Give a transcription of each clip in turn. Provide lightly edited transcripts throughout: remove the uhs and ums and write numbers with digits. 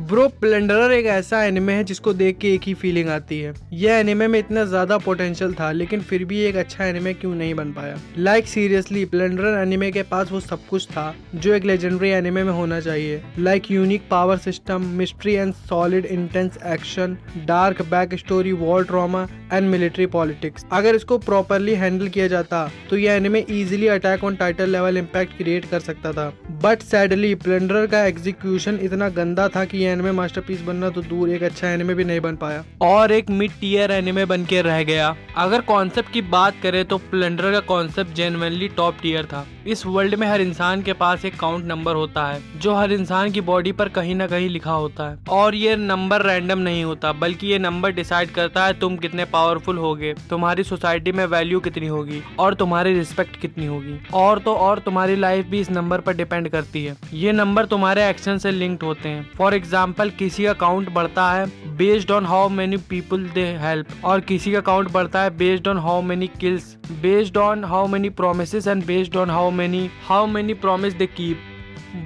Bro प्लंडरर एक ऐसा anime है जिसको देख के एक ही फीलिंग आती है। यह एनिमे में इतना ज्यादा पोटेंशियल था लेकिन फिर भी एक अच्छा एनिमे क्यों नहीं बन पाया। लाइक सीरियसली प्लंडरर एनिमे के पास वो सब कुछ था जो एक लेजेंडरी एनिमे में होना चाहिए। Like unique power system, mystery and solid intense action, dark back story, war trauma and military politics. अगर इसको प्रॉपरली हैंडल किया जाता तो यह anime easily attack on Titan level impact create कर सकता था। बट सैडली प्लंडरर का एग्जीक्यूशन इतना गंदा था कि एनिमे मास्टरपीस बनना तो दूर, एक अच्छा एनिमे भी नहीं बन पाया और एक मिड टियर एनिमे बन के रह गया। अगर कॉन्सेप्ट की बात करें तो प्लंडरर का कॉन्सेप्ट जेन्युइनली टॉप टियर था। इस वर्ल्ड में हर इंसान के पास एक काउंट नंबर होता है जो हर इंसान की बॉडी पर कहीं ना कहीं लिखा होता है और ये नंबर रैंडम नहीं होता बल्कि ये नंबर डिसाइड करता है तुम कितने पावरफुल होगे, तुम्हारी सोसाइटी में वैल्यू कितनी होगी और तुम्हारी रिस्पेक्ट कितनी होगी। और तो और तुम्हारी लाइफ भी इस नंबर पर डिपेंड करती है। ये नंबर तुम्हारे एक्शन से लिंक्ड होते हैं। फॉर एग्जाम्पल किसी का काउंट बढ़ता है based on how many people they help और किसी का काउंट बढ़ता है based on how many kills, based on how many promises and based on how many promise they keep.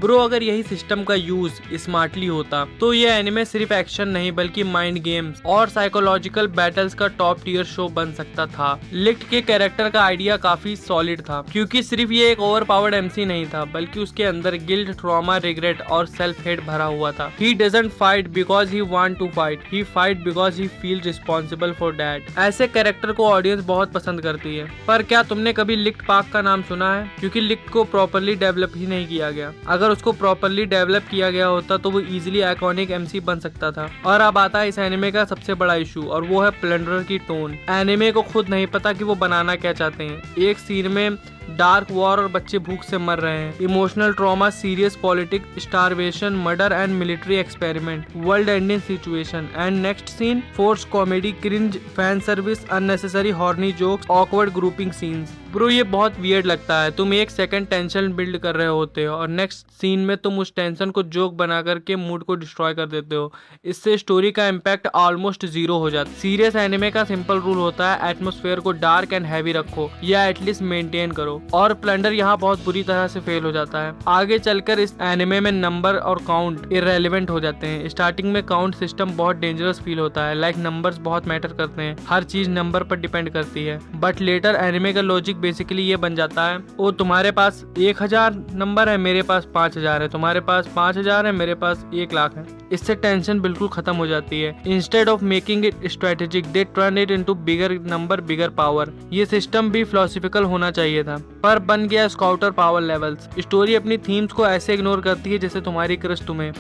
Bro अगर यही सिस्टम का यूज स्मार्टली होता तो ये एनिमे सिर्फ एक्शन नहीं बल्कि माइंड गेम्स और साइकोलॉजिकल बैटल्स का टॉप टियर शो बन सकता था। लिक्ट के कैरेक्टर का आइडिया काफी सॉलिड था क्योंकि सिर्फ ये एक ओवर पावर्ड एमसी नहीं था बल्कि उसके अंदर गिल्ट, ट्रॉमा, रिग्रेट और सेल्फ हेट भरा हुआ था। He doesn't fight because he want to fight, he fight because he feel responsible for that. ऐसे कैरेक्टर को ऑडियंस बहुत पसंद करती है। पर क्या तुमने कभी लिक्ट पार्क का नाम सुना है? क्योंकि लिक्ट को प्रॉपरली डेवलप ही नहीं किया गया। अगर उसको प्रॉपरली डेवलप किया गया होता तो वो इजीली आइकॉनिक एमसी बन सकता था। और अब आता है इस एनिमे का सबसे बड़ा इशू और वो है प्लंडरर की टोन। एनिमे को खुद नहीं पता कि वो बनाना क्या चाहते हैं। एक सीन में डार्क वॉर और बच्चे भूख से मर रहे हैं, emotional trauma, serious politics, starvation, murder and military experiment, world ending situation and next scene force comedy, cringe, fan service, unnecessary horny jokes, awkward grouping scenes. Bro ये बहुत वियर्ड लगता है। तुम एक सेकंड टेंशन बिल्ड कर रहे होते हो और नेक्स्ट सीन में तुम उस टेंशन को जोक बना करके मूड को डिस्ट्रॉय कर देते हो। इससे स्टोरी का इम्पैक्ट ऑलमोस्ट जीरो हो जाता है। सीरियस एनिमे का सिंपल रूल होता है एटमोस्फेयर को डार्क एंड हैवी रखो या एटलीस्ट मेंटेन करो और प्लंडर यहाँ बहुत बुरी तरह से फेल हो जाता है। आगे चलकर इस एनिमे में नंबर और काउंट इररेलेवेंट हो जाते हैं। स्टार्टिंग में काउंट सिस्टम बहुत डेंजरस फील होता है, लाइक नंबर्स बहुत मैटर करते हैं, हर चीज नंबर पर डिपेंड करती है। बट लेटर एनिमे का लॉजिक बेसिकली ये बन जाता है वो तुम्हारे पास 1000 नंबर है, मेरे पास 5000 है, तुम्हारे पास 5000 है, मेरे पास 1 लाख है। इससे टेंशन बिल्कुल खत्म हो जाती है। Instead of making it strategic they turn it into bigger number bigger power. ये सिस्टम भी फिलोसॉफिकल होना चाहिए था पर बन गया स्काउटर पावर लेवल्स। स्टोरी अपनी थीम्स को ऐसे इग्नोर करती है जैसे तुम्हारी क्रश तुम्हें।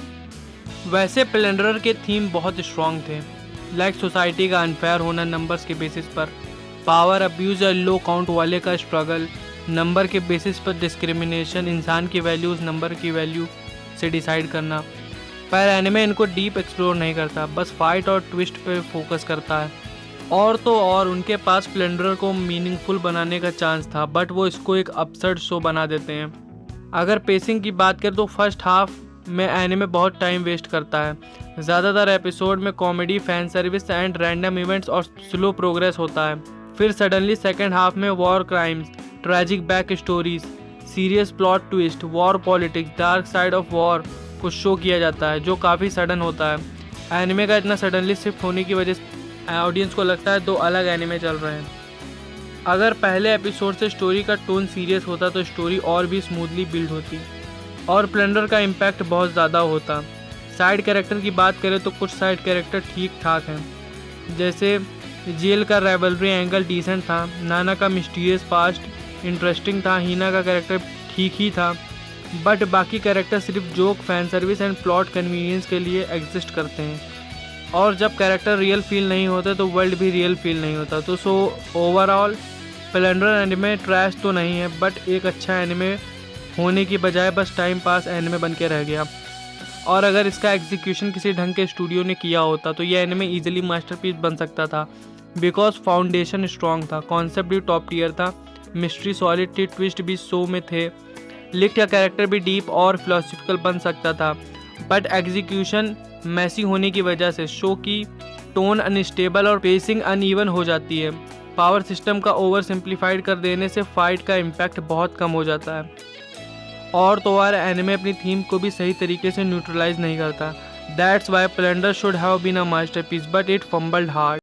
वैसे प्लंडरर के थीम बहुत स्ट्रॉन्ग थे, लाइक सोसाइटी का अनफेयर होना नंबर्स के बेसिस पर, पावर अब्यूज और लो काउंट वाले का स्ट्रगल, नंबर के बेसिस पर डिस्क्रिमिनेशन, इंसान की वैल्यूज नंबर की वैल्यू से डिसाइड करना। पर एनिमे इनको डीप एक्सप्लोर नहीं करता, बस फाइट और ट्विस्ट पे फोकस करता है। और तो और उनके पास प्लंडरर को मीनिंगफुल बनाने का चांस था बट वो इसको एक अपसर्ड शो बना देते हैं। अगर पेसिंग की बात करें तो फर्स्ट हाफ में एनिमे बहुत टाइम वेस्ट करता है। ज़्यादातर एपिसोड में comedy, fan service and random events और स्लो प्रोग्रेस होता है। फिर सडनली सेकेंड हाफ में war crimes, tragic back stories, serious plot twist, war politics, dark side of war को शो किया जाता है जो काफ़ी सडन होता है। एनिमे का इतना सडनली शिफ्ट होने की वजह से ऑडियंस को लगता है 2 अलग एनिमे चल रहे हैं। अगर पहले एपिसोड से स्टोरी का टोन सीरियस होता तो स्टोरी और भी स्मूथली बिल्ड होती और प्लंडर का इम्पैक्ट बहुत ज़्यादा होता। साइड कैरेक्टर की बात करें तो कुछ साइड कैरेक्टर ठीक ठाक हैं, जैसे जेल का राइवलरी एंगल डिसेंट था, नाना का मिस्टीरियस पास्ट इंटरेस्टिंग था, हीना का कैरेक्टर ठीक ही था। बट बाकी कैरेक्टर सिर्फ joke, fan service and plot convenience के लिए एग्जिस्ट करते हैं और जब कैरेक्टर रियल फील नहीं होते तो वर्ल्ड भी रियल फील नहीं होता। तो सो ओवरऑल प्लंडरर एनिमे ट्रैश तो नहीं है बट एक अच्छा एनिमे होने की बजाय बस टाइम पास एनिमे बन के रह गया। और अगर इसका एग्जीक्यूशन किसी ढंग के स्टूडियो ने किया होता तो यह एनिमे इजीली मास्टरपीस बन सकता था बिकॉज फाउंडेशन स्ट्रॉन्ग था, कॉन्सेप्ट भी टॉप टियर था, मिस्ट्री सॉलिड थी, ट्विस्ट भी शो में थे, लिक्ट का कैरेक्टर भी डीप और फिलोसॉफिकल बन सकता था। बट एग्जीक्यूशन मैसी होने की वजह से शो की टोन अनस्टेबल और पेसिंग अनइवन हो जाती है। पावर सिस्टम का ओवर सिंप्लीफाइड कर देने से फाइट का इम्पैक्ट बहुत कम हो जाता है। और तो और एनिमे अपनी थीम को भी सही तरीके से न्यूट्रलाइज नहीं करता। That's why Plunder should have been a masterpiece, but it fumbled hard.